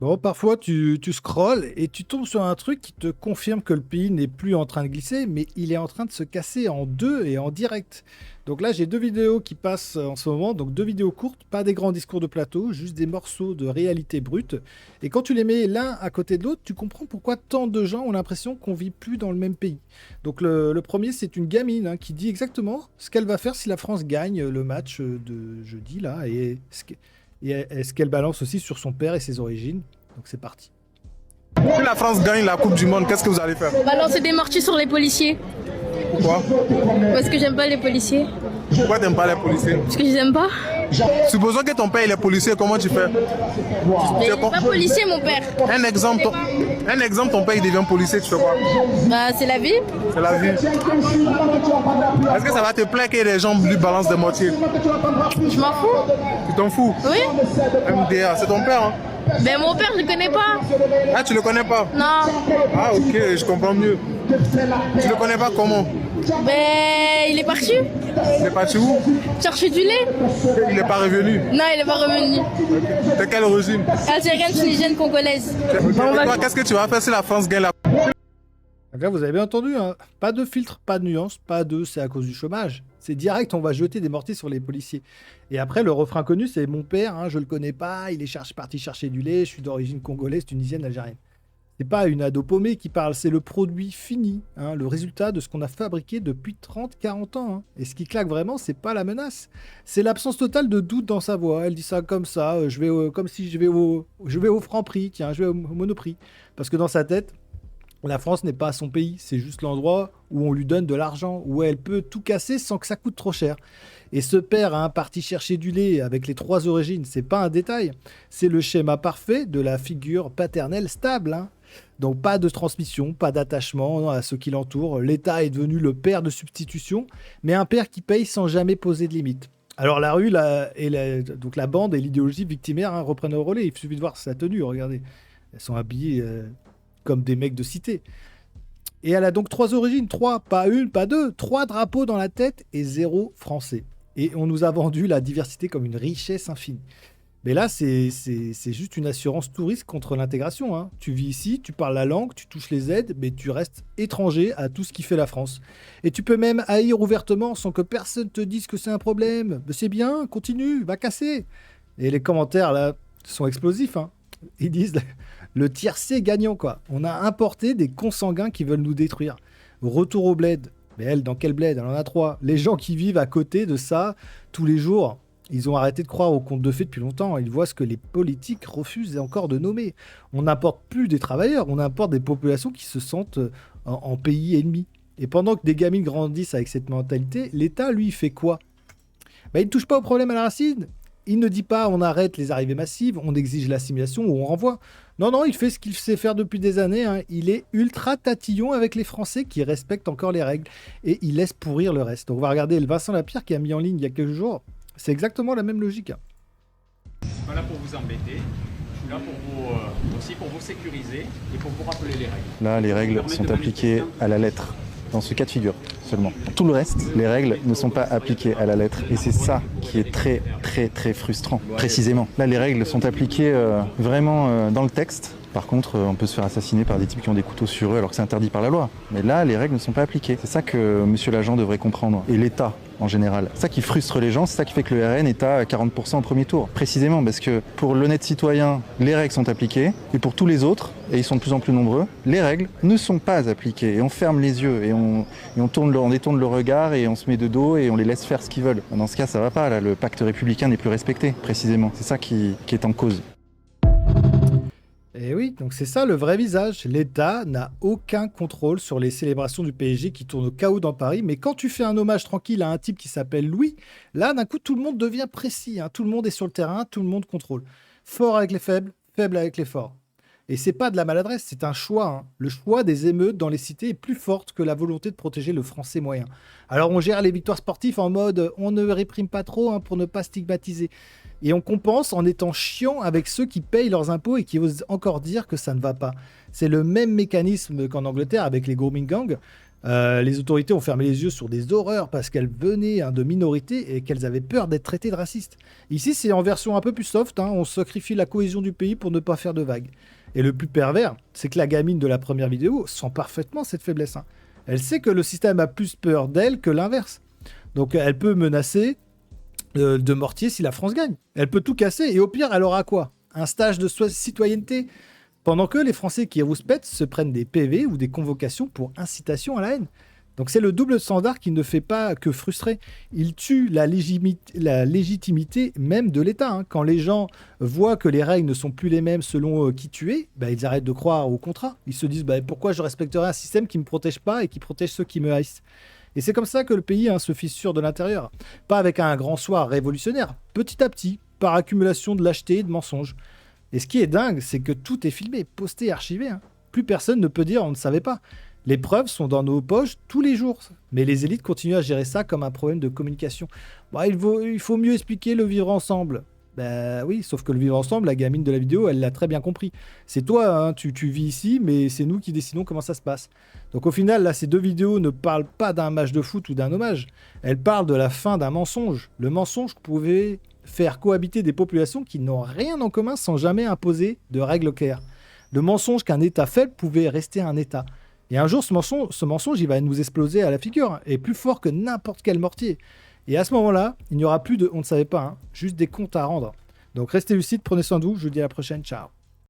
Bon, parfois tu scrolles et tu tombes sur un truc qui te confirme que le pays n'est plus en train de glisser, mais il est en train de se casser en deux et en direct. Donc là, j'ai deux vidéos qui passent en ce moment, donc deux vidéos courtes, pas des grands discours de plateau, juste des morceaux de réalité brute. Et quand tu les mets l'un à côté de l'autre, tu comprends pourquoi tant de gens ont l'impression qu'on vit plus dans le même pays. Donc le premier, c'est une gamine hein, qui dit exactement ce qu'elle va faire si la France gagne le match de jeudi là, et ce qu'elle balance aussi sur son père et ses origines. Donc c'est parti. Si la France gagne la Coupe du Monde, qu'est-ce que vous allez faire? Balancer des mortiers sur les policiers. Pourquoi? Parce que j'aime pas les policiers. Pourquoi t'aimes pas les policiers? Parce que je les aime pas. Supposons que ton père il est policier, comment tu fais? Mais il est pas policier, mon père. Un exemple, ton père il devient policier, tu fais quoi? Bah, c'est la vie. C'est la vie. Est-ce que ça va te plaire que les gens lui balancent des mortiers? Je m'en fous. Tu t'en fous? Oui. MDA, c'est ton père, hein? Mais mon père, je le connais pas. Ah, tu le connais pas? Non. Ah, ok, je comprends mieux. Tu le connais pas comment? Mais il est parti. Il est parti où? Chercher du lait. Il n'est pas revenu. Non, il est pas revenu. De quelle origine? Algérienne, tunisienne, congolaise. Et toi, qu'est-ce que tu vas faire si la France gagne la... Donc là, vous avez bien entendu, hein, pas de filtre, pas de nuance, pas de c'est à cause du chômage. C'est direct, on va jeter des mortiers sur les policiers. Et après, le refrain connu, c'est mon père, hein, je le connais pas, il est parti chercher du lait, je suis d'origine congolaise, tunisienne, algérienne. C'est pas une ado paumée qui parle, c'est le produit fini, hein, le résultat de ce qu'on a fabriqué depuis 30, 40 ans. Hein. Et ce qui claque vraiment, c'est pas la menace, c'est l'absence totale de doute dans sa voix. Elle dit ça comme ça, comme si je vais au franc prix, tiens, je vais au monoprix. Parce que dans sa tête, la France n'est pas son pays, c'est juste l'endroit où on lui donne de l'argent, où elle peut tout casser sans que ça coûte trop cher. Et ce père a un parti chercher du lait avec les trois origines, c'est pas un détail, c'est le schéma parfait de la figure paternelle stable. Hein. Donc pas de transmission, pas d'attachement à ceux qui l'entourent. L'État est devenu le père de substitution, mais un père qui paye sans jamais poser de limite. Alors la rue, donc la bande et l'idéologie victimaire hein, reprennent le relais. Il suffit de voir sa tenue, regardez. Elles sont habillées comme des mecs de cité. Et elle a donc trois origines, trois, pas une, pas deux, trois drapeaux dans la tête et zéro français. Et on nous a vendu la diversité comme une richesse infinie. Mais là, c'est juste une assurance touriste contre l'intégration. Hein. Tu vis ici, tu parles la langue, tu touches les aides, mais tu restes étranger à tout ce qui fait la France. Et tu peux même haïr ouvertement sans que personne te dise que c'est un problème. Mais c'est bien, continue, va casser. Et les commentaires, là, sont explosifs. Hein. Ils disent le tiercé gagnant, quoi. On a importé des consanguins qui veulent nous détruire. Retour au bled. Mais elle, dans quel bled? Elle en a trois. Les gens qui vivent à côté de ça, tous les jours, ils ont arrêté de croire aux contes de fées depuis longtemps. Ils voient ce que les politiques refusent encore de nommer. On n'importe plus des travailleurs, on importe des populations qui se sentent en pays ennemi. Et pendant que des gamines grandissent avec cette mentalité, l'État, lui, fait quoi? Il ne touche pas au problème à la racine. Il ne dit pas on arrête les arrivées massives, on exige l'assimilation ou on renvoie. Non, non, il fait ce qu'il sait faire depuis des années. Hein. Il est ultra tatillon avec les Français qui respectent encore les règles et il laisse pourrir le reste. Donc on va regarder le Vincent Lapierre qui a mis en ligne il y a quelques jours. C'est exactement la même logique. Hein. Je suis pas là pour vous embêter, je suis là pour vous, aussi pour vous sécuriser et pour vous rappeler les règles. Là, les règles sont appliquées à la lettre, dans ce cas de figure seulement. Tout le reste, les règles ne sont pas appliquées à la lettre. Et c'est ça qui est très, très, très frustrant, précisément. Là, les règles sont appliquées vraiment dans le texte. Par contre, on peut se faire assassiner par des types qui ont des couteaux sur eux alors que c'est interdit par la loi. Mais là, les règles ne sont pas appliquées. C'est ça que monsieur l'agent devrait comprendre. Et l'État, en général. C'est ça qui frustre les gens, c'est ça qui fait que le RN est à 40% au premier tour. Précisément parce que pour l'honnête citoyen, les règles sont appliquées. Et pour tous les autres, et ils sont de plus en plus nombreux, les règles ne sont pas appliquées. Et on ferme les yeux et on détourne le regard et on se met de dos et on les laisse faire ce qu'ils veulent. Dans ce cas, ça va pas. Là, le pacte républicain n'est plus respecté, précisément. C'est ça qui est en cause. Et oui, donc c'est ça le vrai visage. L'État n'a aucun contrôle sur les célébrations du PSG qui tournent au chaos dans Paris. Mais quand tu fais un hommage tranquille à un type qui s'appelle Louis, là, d'un coup, tout le monde devient précis. Hein. Tout le monde est sur le terrain, tout le monde contrôle. Fort avec les faibles, faible avec les forts. Et c'est pas de la maladresse, c'est un choix. Hein. Le choix des émeutes dans les cités est plus forte que la volonté de protéger le français moyen. Alors on gère les victoires sportives en mode on ne réprime pas trop hein, pour ne pas stigmatiser. Et on compense en étant chiant avec ceux qui payent leurs impôts et qui osent encore dire que ça ne va pas. C'est le même mécanisme qu'en Angleterre avec les grooming gangs. Les autorités ont fermé les yeux sur des horreurs parce qu'elles venaient de minorités et qu'elles avaient peur d'être traitées de racistes. Ici, c'est en version un peu plus soft, hein, on sacrifie la cohésion du pays pour ne pas faire de vagues. Et le plus pervers, c'est que la gamine de la première vidéo sent parfaitement cette faiblesse. Hein. Elle sait que le système a plus peur d'elle que l'inverse. Donc elle peut menacer de mortier si la France gagne. Elle peut tout casser et au pire, elle aura quoi? Un stage de citoyenneté? Pendant que les Français qui rouspètent se prennent des PV ou des convocations pour incitation à la haine. Donc c'est le double standard qui ne fait pas que frustrer. Il tue la légitimité même de l'État. Hein. Quand les gens voient que les règles ne sont plus les mêmes selon qui tu es, ils arrêtent de croire au contrat. Ils se disent pourquoi je respecterais un système qui ne me protège pas et qui protège ceux qui me haïssent. Et c'est comme ça que le pays se fissure de l'intérieur. Pas avec un grand soir révolutionnaire, petit à petit, par accumulation de lâcheté et de mensonges. Et ce qui est dingue, c'est que tout est filmé, posté, archivé. Hein. Plus personne ne peut dire on ne savait pas. Les preuves sont dans nos poches tous les jours. Mais les élites continuent à gérer ça comme un problème de communication. Il faut mieux expliquer le vivre ensemble. Oui, sauf que le vivre ensemble, la gamine de la vidéo, elle l'a très bien compris. C'est toi, hein, tu vis ici, mais c'est nous qui décidons comment ça se passe. Donc au final, là, ces deux vidéos ne parlent pas d'un match de foot ou d'un hommage. Elles parlent de la fin d'un mensonge. Le mensonge pouvait faire cohabiter des populations qui n'ont rien en commun sans jamais imposer de règles claires. Le mensonge qu'un État faible pouvait rester un État. Et un jour, ce mensonge, il va nous exploser à la figure, et plus fort que n'importe quel mortier. Et à ce moment-là, il n'y aura plus de « on ne savait pas hein, », juste des comptes à rendre. Donc restez lucides, prenez soin de vous, je vous dis à la prochaine, ciao.